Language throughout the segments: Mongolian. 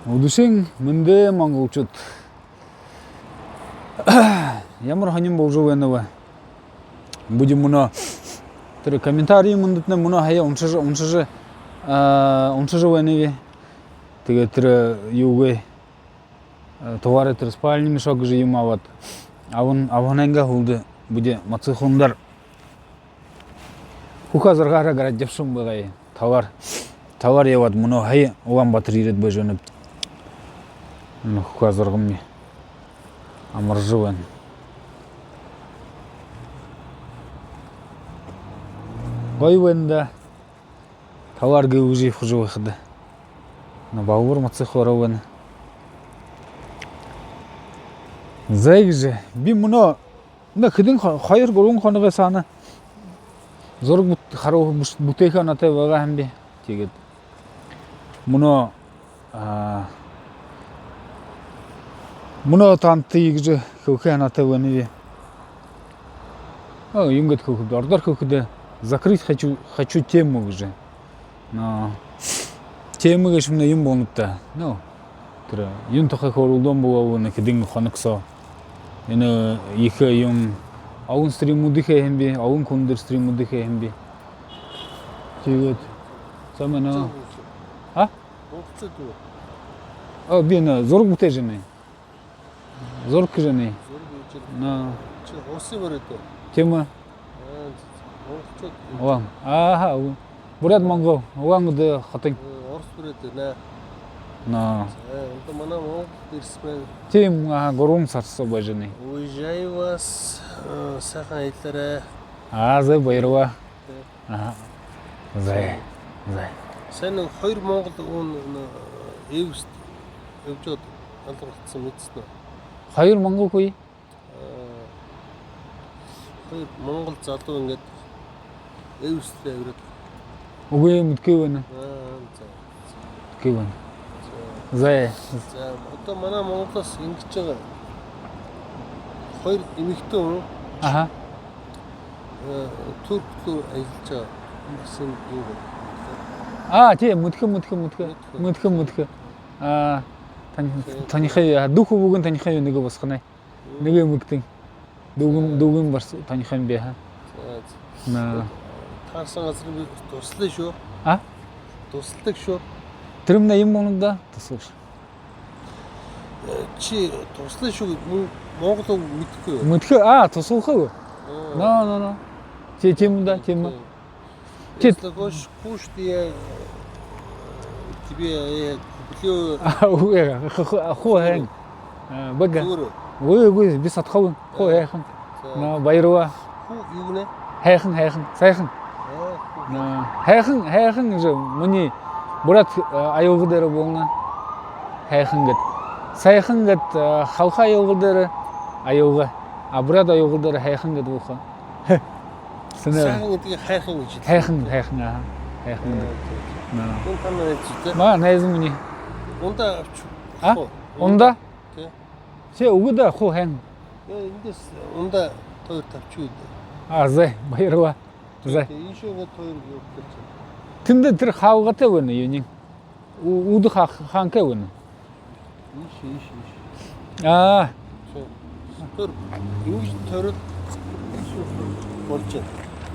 Удушин мынде монголчууд ямар хонин болж байна вэ? Будем муна тэр комментарий мөндөд муна хаяа уншиж байна. Тэгээ тэр юугээ товары тэр спальный мешок же юм аваад авананга хулд буде мацхундар хуказаргара гараад явсан байгаа. Товар яваад муна хаяа Улаанбаатар ирээд байж байна. Хуказаргамны амаржуу байна. Гой байна. Товар гэвжи хужуу байхад. На баур мацх хороо байна. Зайгж би муна хэдэн 2-3 хоног сана зураг харуу бүтээхэ натай байгаа юм би. Тэгээд муна танты гэж хөөхэ натай байна би. Ингээд хөөхд ордор хөөхд закрыть хочу тему гэж. Но тема гэж юм болнута. Тэр юм тохой хорулдон боо нэг хэдэн хоногсоо энэ их юм авун стримүүдийнхээ юм би, авун хүндэр стримүүдийнхээ юм би. Тэгээд самана би на зураг бүтээж байна. Зураг гэж байна. Чи хосын мөрөдөө. Тема. Бурад Монгол. Улаангууд хотын. Орос бүрээд нэ. Это манай Монгол ирсэн. Тийм 3 сарсаа байж байна. Уезжаю вас сайхан хэлээрээ. За баярва. Зай. Сэн 2 Монгол эвс өвчөд алгагдсан мэдсэн үү? 2 Монгол хүй? 2 Монгол залуу ингээд эвслээ аваад. Үгүй мэдгүй байна. Мэдгүй байна. За одоо манай Монголоос ингэж байгаа 2 эмэгтэй хүн Турк руу ажиллаж байгаа гэсэн юм байна. Тийм мэдхэ. Таныхаа дүүх бүгэн таныхаа нэг босгоно. Нэг эмэгтэй дүүгэн барс таныхаа юм бэ хаа. Таарсан газар би туслаа шүү. Тусалдаг шүү. Тэрмнэ юм монда тусууш. Чи туслаа шүү Монгол мэдхгүй юу? Мэдхэ тусуухаа. No. Тем. Если кушать, я тебе куплю. Хуэн. Бага. Вы без отхода. Хуэн. На байруа. Ху югне. Хайхан. Сайхан. Хайхан же мне брат аюулдары болна. Хайхан гэд. Сайхан гэд халха аюулдары аюулга. Брат аюулдары хайхан гэд буха. Сайхан гэдэг хайхан гэж. Хайхан. Хайхан. Найз миний. Унда. Унда? Чи өгдөө хуу хэн. Эндээс унда тойр тавчгүй. Зэ баярва. Зэ. Ийшээ тойр юу гэж. Тэнд тэр хаавгатай байна юу? Үд хаанкай байна. Ийш. Тэр ингэж тойрол болж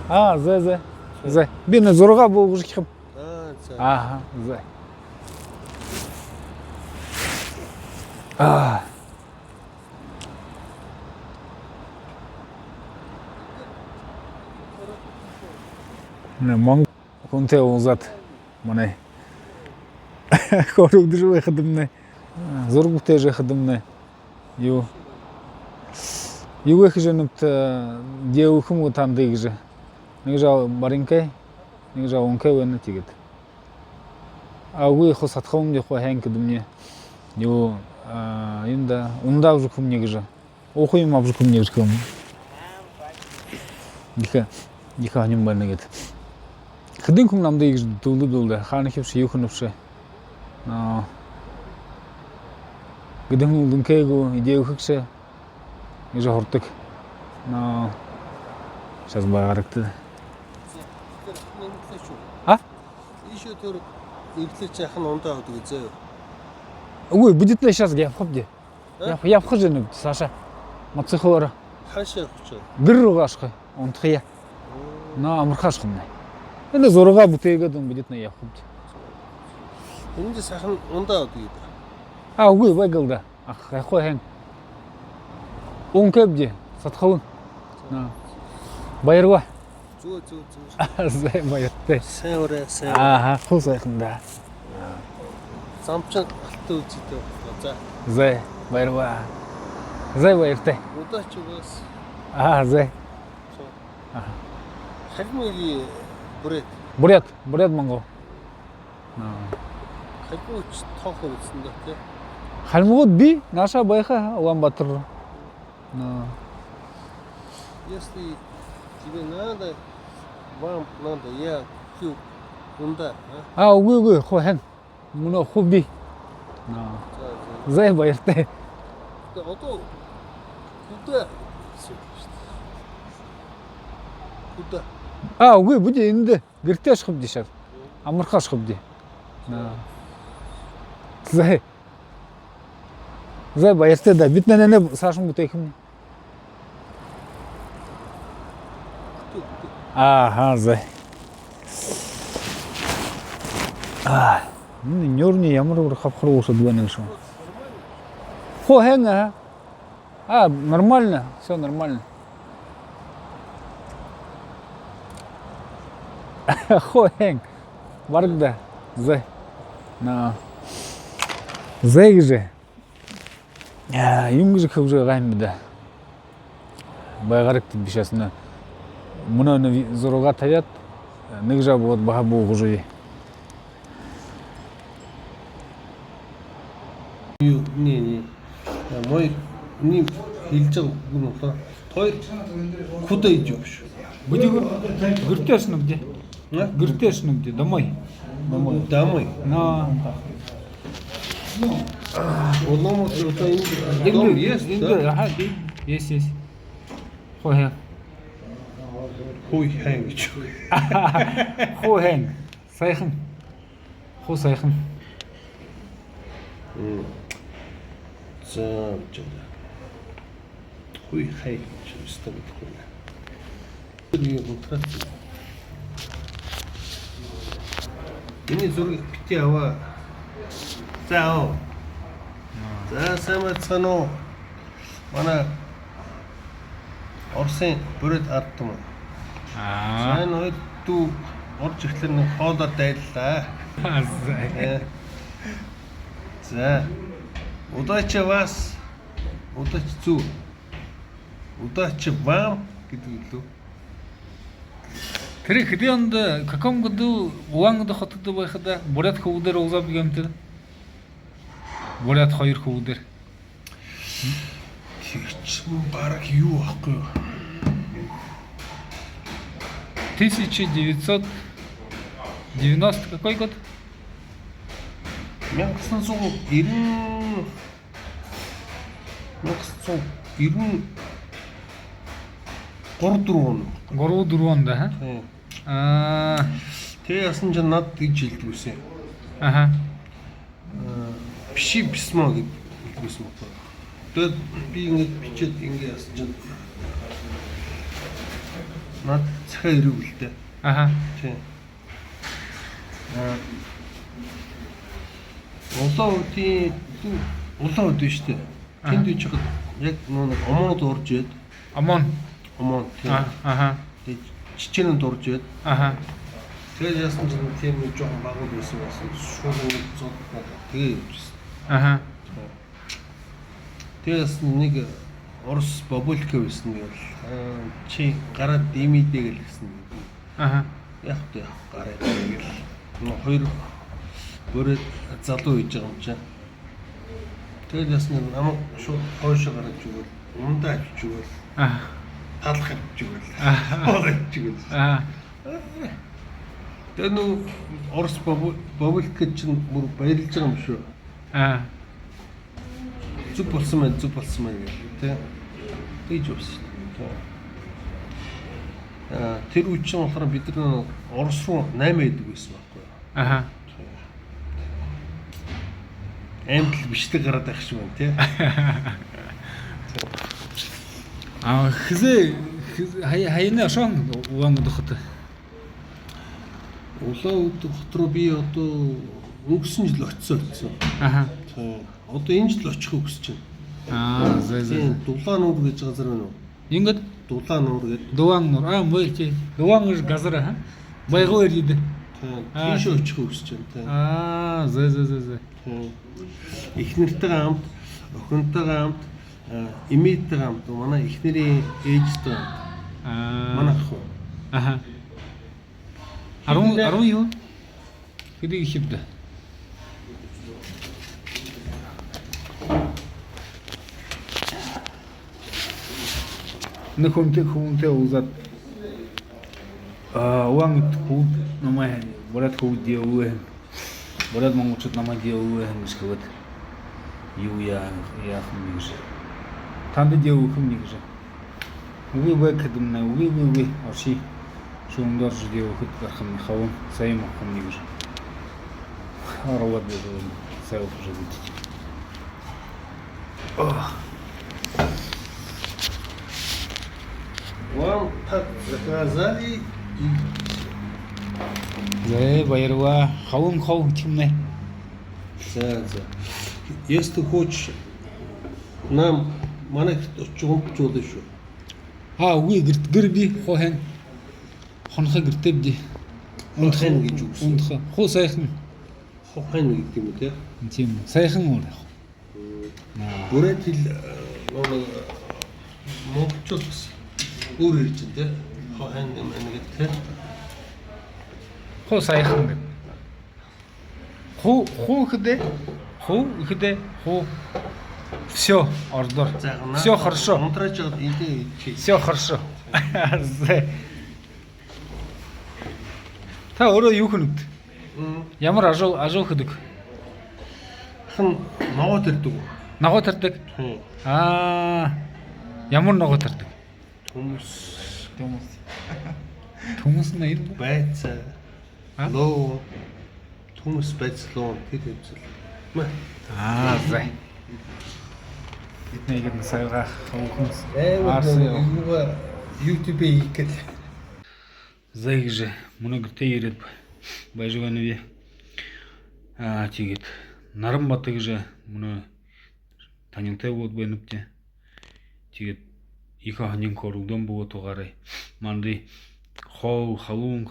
байна. Зэ. Би на зурга бууж гэх юм. Зэ. Монгол хүнтэй уулзаад манай хорогдож байхад юмнэ зураг бүтээж байхад юмнэ юу их женут девушку там дэгж нэг жаа баринкай нэг жаа онкай байна тэгээд үгүй хос атхам нэг хайн гэдэмнэ юу юмда ундаа už хүмнэ гэж охоо юм авж хүмнэ гэж юм диха аним байна гэд хэдэн хүн намдаа гэж дүүлдүүлдэ хааны хөвш юу хөнөвш гэдэм дүнкээгүү идею хөгшө гэж хордог сейчас багарагт ийшээ тэр эвлэж яах нь ундаа авдаг зөө Ой, будет ли сейчас yapıp de. Ha? Yapıp canım Sasha. Matsıkları. Хаашаа явах гэж Гэр гашхы. Он тхия. На амархаш хэмнэ. Энэ зурга бүтээгээд будет на yapıp. байна. Энд сайхан ундаа гэдэг. А, үгүй байгaalда. Ах, яхоо хэн. Ункэбди сатхавын. На. Баярга. Зүг. Зай баяртай. Сайн ураа, сайн. Аа, хуу сайханда. Замчин алтай үзэтэй боллоо. За. Зай баярга. Зай баяртай. Удаач угаас. Зай. Хагмигийн бүрээд. Бурят Монгол. Хагмиуч тоохоо үзсэн дээ тий. Халмгууд би наша байха Улаанбаатар. Если тебе надо, вам надо, я пью ундаа. Үгүй хоо хэн. Мөнө хуу би. Зай баяртай. Тэгээ одоо куда куда Үгүй бүдэ энд гэртээ ашхав дишаа. Амархаа ашхав ди. Зай баяртай да. Бид нэнэ саашин бүтэйхэн. Зай. Нёрни ямар ур хавхар уушад байна шүү. Хоо хэн нормально. Всё нормально. Хоо хэн. Баргда. Зай. Зай гэж. Юм гэж хөвж байгаа юм да. Байгарагт бишэснэ. Мөнө зурга тавиад нэг жаа бод баха буугужи. Не. Мой не хэлж байгаа үг нь болохоор хоёр куда иж явах шүү. Бүдиг гэртээс нүгдэ. Гэртээс нүгдэ. Домой. Домой. Улаанбаатар одоо энэ дом есть. Есть. Хоо хэн. Хой хэн гэж. Хоо хэн. Сайхан. Хоо сайхан. За жаа. Хой хэн гэж өстөг гэхгүй. Тэр юм утгатай. Энэ зургийг бити аваа. За. За самцано. Манай Орсын бүрээд ардтам. Сайн үед дүү орж ирэхлээр нэг хоолоор дайллаа. За. Удаач вас. Удаач зү. Удаач вам гэдэг лөө. Тэр хэдийнд каком году Улаангод хотод байхад бурят хөвдөр уулзаад гэмтэр. Бурят хоёр хөвдөр. Тэгч баг юу ахгүй юу? 1990 какой год? 1993 он. 3-4 онд хаа? Тэгээ ясан ч над гэж хэлдэг үсэн. Пиши письмо гэдэг байсан байна. Тэгээд би ингэж бичээд ингэ ясан ч над цахаа ирүүл дээ. Тийм. Улаан үдэн шүү дээ. Тэнд үеч яг нэг омонод орж иээд. Омон тийм. Тэгээд чичээнд орж иээд. Тэгээд яасан ч тийм нэг жоохон багууд байсан байсан. Шууд зод тэгээ явжсэн. Тэгээс нэг Орос бабулка байсан гэвэл чи гараад димидээ гэлсэн. Яг тэ гараад гэл. Хоёр бүрээд залуу хийж байгаа юм чинь. Тэгээд ясна намайг шууд хойшоо гаргаж өгөөл, ундаа авч өгөөл. Талах авч өгөөл. Хоолойч өгөөл. Тэгээд нөө Орос бабулка чинь бүр баярлж байгаа юм шүү. Зүг болсон мэн гэх тэ. Тэгж явсан. Тэр үе чинь болохоор бид нар Орос руу 8 идэг байсан байхгүй юу? Аймтал бичлэг гараад байх шиг байна тий. хизээ хаяна шон уан дохот. Улаанбаатар руу би одоо өнгөрсөн жил очисон. Аха. Одоо энэ жил очихыг хүсэж байна. Зэ. Дулаан нуур гэж газар байна уу? Ингээд Дулаан нуур гэдэг. Дуан нур. Мөйчи. Дуан газар ха. Байгуу ирээд. Тийш очихыг хүсэж байна. Зэ. Эхнэртэйгээ хамт, охинтойгоо хамт, эмээтэйгээ хамт манай эхнэрийн ээжтэй хамт. Манай ах уу. Аха. 10 юу? Хэдий хибдэ. Нөхөнтэй узат уангт хүүд намайг борат хүүд диавэ. Борат монголчууд намайг диавэ гэсгэвэд юу яах юм гэж. Танд диавэ юм гэж. Үгүй бэкэдэмнэ үгүй орши шундор диавэ хөт гарах юм хав сайн мах юм гэж. Хараад байдаг сайв жигэж. Вам так заказали. Зэ баярва хавн чимнэ. За. Если ты хочешь нам манай чугунчууд шүү. Үгүй гэр би хохэн хонхо гэртэвди. Унтхан гэж үгс. Унтха. Хуу сайхан. Хохон гэдэг юм тий. Тийм сайхан уу. Бүрээд хэл монголчууд өөр хэлж дээ. Хохон юм гэдэг тий. Хуу сайхан гэдэг. Хуу ихэдэ Всё, ордор. Всё хорошо. Всё хорошо. Та өөрөө юу хөнөд? Ямар ажуу хөдөг? Хан ногоо төрдөг. Ногоо төрдөг? Ямар ногоо төрдөг? Хүмүүс нь энэ байцаа. Лоо. Хүмүүс байцлоо тэр хэвчэл. За. Эднийг нь сайгаах хүмүүс. YouTube-ийг хийгээл. Зайгж мөн гэртээ ирээд байж байгаа нь тэгээд Наран бат гэж мөн танинтай بود байна үү? Тэгээд их ханин корудон بود угаарай. Манди хавун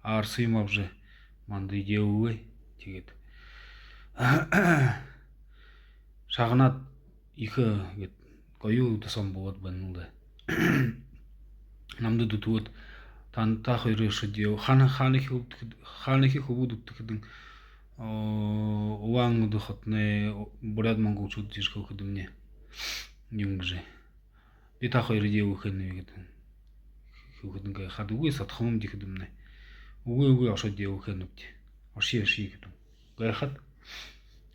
арсим авже манди явээ. Тэгээд шагнаад их гэд гоёуд сон بود байна уу? Намд дутууд тантай хоёрын шидё ханых хөвд өгдөг уан дохотны бурад монголчууд жишг өгдөг нэ юм гэж би та хоёр явах нь гэдэг хөөхдөнгө хад үгүй сатах юм гэдэг юм нэ үгүй ошод явах нь оши гэдэг гайхад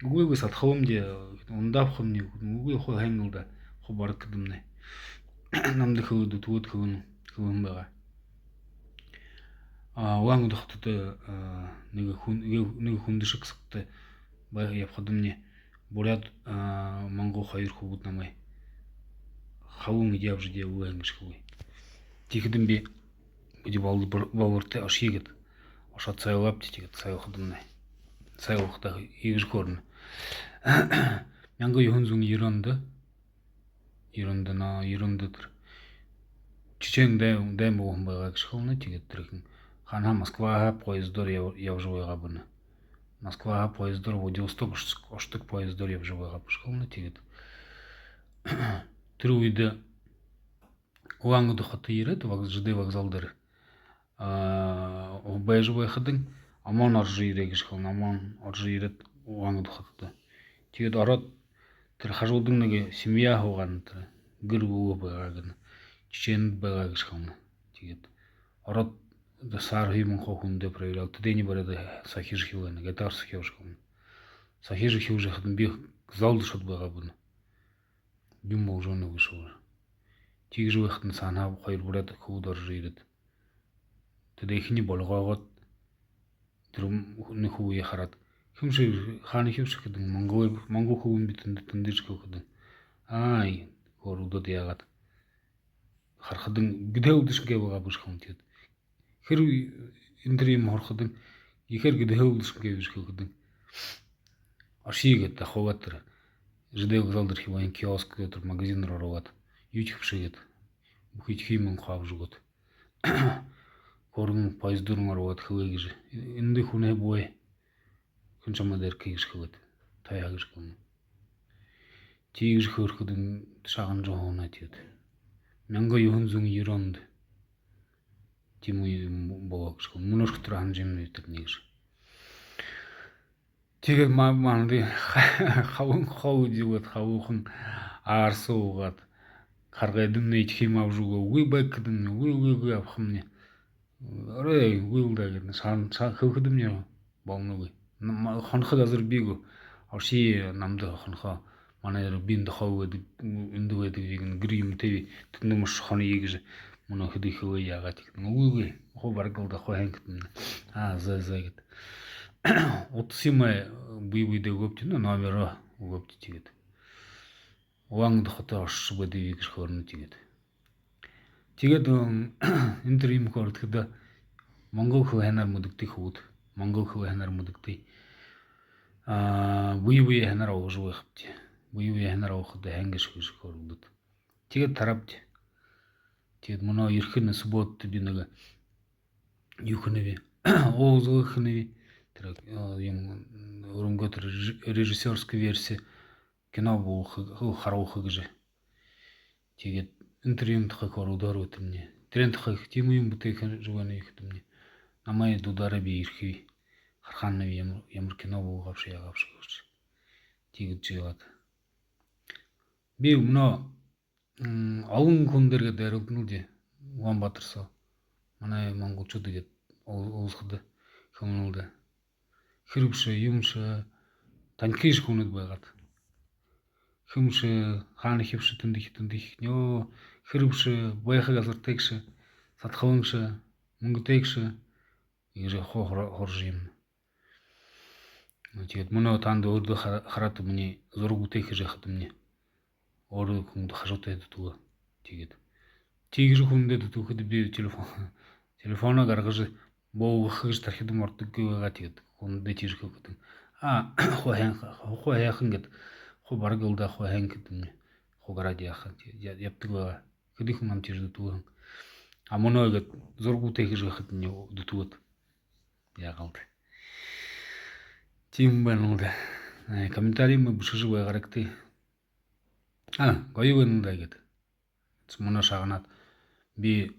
үгүй сатах юм дэ ундавх юм үгүй хоо хангал да хоо бараг гэдэг юм нэ намд хөвд түүд хөвн байгаа. Уан дохтод нэг хүндшиг сэгтэй баг явхад мне бурад монгол хоёр хөвгүүд намайг хавун явж яваа юм шиг үгүй. Тэгэхэд би болвортой ашигэд ошоо цайлап тэгээд цайлахад нэ. Цайлахтаа ийгж хорно. 1990-д Чечен дэм богом байгаа гэж хэлнэ тэгээд тэрхэн хана Москва поездор явж байгаа бэнэ. Москва поездор Владивосток оштог поездор явж байгаа гэж хэлнэ тэгээд тэр үед Уан дохот ирээд вокзал дээр байж байхад амон орж ирээ гэж хэлнэ. Амон орж ирээд Уан дохот тэгээд ороод тэр хажуудан нэг семья хуугаан тэр гэр өвөө байгаа гэнэ. Чеченд байгаа гэж хэлнэ. Тэгээд ороод сар хиймэн хохондө проверял. Тэдэний барад сахиж хийвэн гатарс хийвш хэлнэ. Сахиж хийвж хад би залд шууд байгаа бүн. Юм болжоно гэж шүү. Тэгж байхад нь санаа хоёр бүрээд хүүд орж ирээд тэд ихний болгоогоод тэр нэг хүүе хараад Хэмшээ хааны хөвших гэдэг Монгол хөвөн битэнд тэндэж гэдэг. Горудод яагаад харахад гэдэвдэж байгаа биш юм тэгээд. Хэр энэ төр юм хорход ихэр гэдэвдэж гэж гэдэг. Ашиг гэдэг хаваатар. Жидээ гөлдөр хивэн киоск гэдэг магазин руу ороод юу ч хөвшөөд бүхий химэн хавжгууд. Горн поездурн ороод хөвөө гэж. Энд хүнээ буй. Хүн чамд эрхийг шгөөд таяа гэж юм. Тийгж хөрөхд шаган жоонаа тэгээд. 1990 тийм үе боо гэж мөнөрх төр ханж юм гэдэг нэг ш. Тэгээд маанди хавын хавжууд хавуухан аарсуугаад гаргаад нэг хим авжуугаа үгүй бэкдэн үгүй авахмны. Орой үгүй гэдэг сан хөвхөдөмний болног. Хонход азар биг орши намд хонхоо манай бинд хов гэдэг энд байдаг нэг гэр юм тэв тэнд маш хоны гэж мөн хөдөхөө яагаад үгүй хоо баргалд хоо хангтэн заа гэд утас юм бий дээгөөч номер өгөөч тэгээд уанг дохтой орш гэдэг гэж хөрнө тэгээд энэ төр юм хөрдөд Монгол хөө ханаар мөдөгдөх хүүд Монгол хөө ханаар мөдөгдөө бий ханаар уужгүй хөвт бий ханаар уухад хангаш хөргөд тэгээд тарабд тэгээд мөнөө эрхэн субот би нэг юу хэнэ оозох хэнэ тэр юм өрөнгөт режиссерский версия кино буух харуулах гэж тэгээд энэ төр юм тохиог орудоор үтэмнэ тэрэн тохиог тийм юм бүтээх зүгэнэ их тэмнэ намайг дудаараа би ирхий хархан ямар кино буугавш ягавш гэж тэгж яваад би өмнө овон хүн дээр дэрэгнүүд Улаанбаатарсоо манай монголчууд гээд уусгад хүмүүнүүд хэрвш юмш танкиш хүнэд байгаад хүмш хааны хөвш тэндих нөө хэрвш байхаг азартайгш сатхаванш мөнгөтэйгш гэж хорж юм. Тэгээд мөнөө танд өөрөө хараад миний зураг бүтээх гэж яхад миний өөрөө хүнд хашуутай дутгаа тэгээд тийгэр хүндэд дутгахад би телефоноо гаргаж буугах гэж тархид мордог байгаа тэгээд хүндээ тийрх гэдэг хоо хайхан гэд хоо баргалда хоо хан гэдэг хоо гараад яах явдаг байгаа хэдий хүн амт ирдэг дүүхэн мөнөө гэд зураг бүтээх гэж яхад миний дутгууд яагаад тийм байна уу комментарий мы бушиж байгаарагтай гоё байна да гэд мөнөө шагнаад би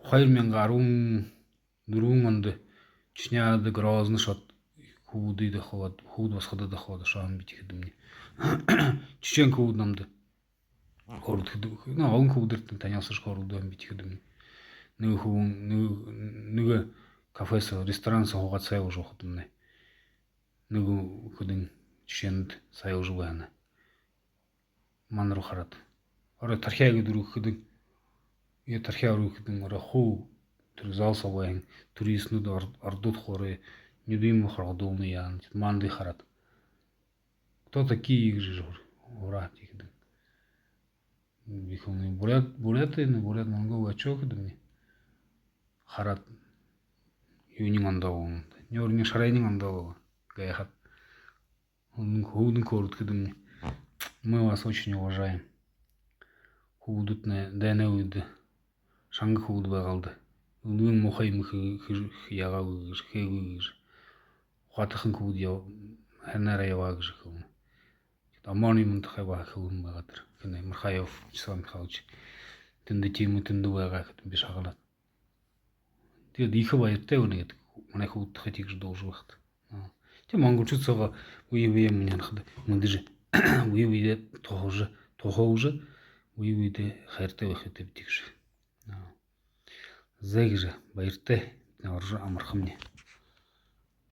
2014 онд Чечняд Грозный шот хүүдий дахад хүүд босгодод дахад шаан бит хэдэмний Чечен хүүд намд хордод овон хүүдэрт таниасаж хордод бит хэдэмний нэг кафес ресторанс хуугаад сая ууж худамнэ нэг хөдөн Чеченд сая ууж байна ман руу хараад орой тархиа гэдэг өргөхөд я тархиа өргөхөд орой хуу тэр зал савын туристнууд ордууд хорой недим хоргодуулны яан манды хараад кто такие гэж ураа гэдэг би хүн бурят монгол ачаах гэдэг хараад юуны ондоо нёрны шарайны ондоо гаяхад хүүдэн көрдгөд мы вас очень уважаем хүүдд дэнэуд шанг хүүд байгалд өнгийн мухай мөх ягаа гэж хэвгүй гэж хатхан хүүд яв ханараа яваа гэж юм амоны мөнтхай байх хүн байгаа тэр гэнэ мархаяв чсан хауч тэнд тийм тэнд байгаа гэдэг би шагалаад тэгээд их баяртай өнө гэдэг манай хүүд дахид гэж дууж багт тийм монголчуудсоо үе юм янахад мөндж үе тухож үе хайртай байх гэдэг тэгш зэгж баяртай орж амархамны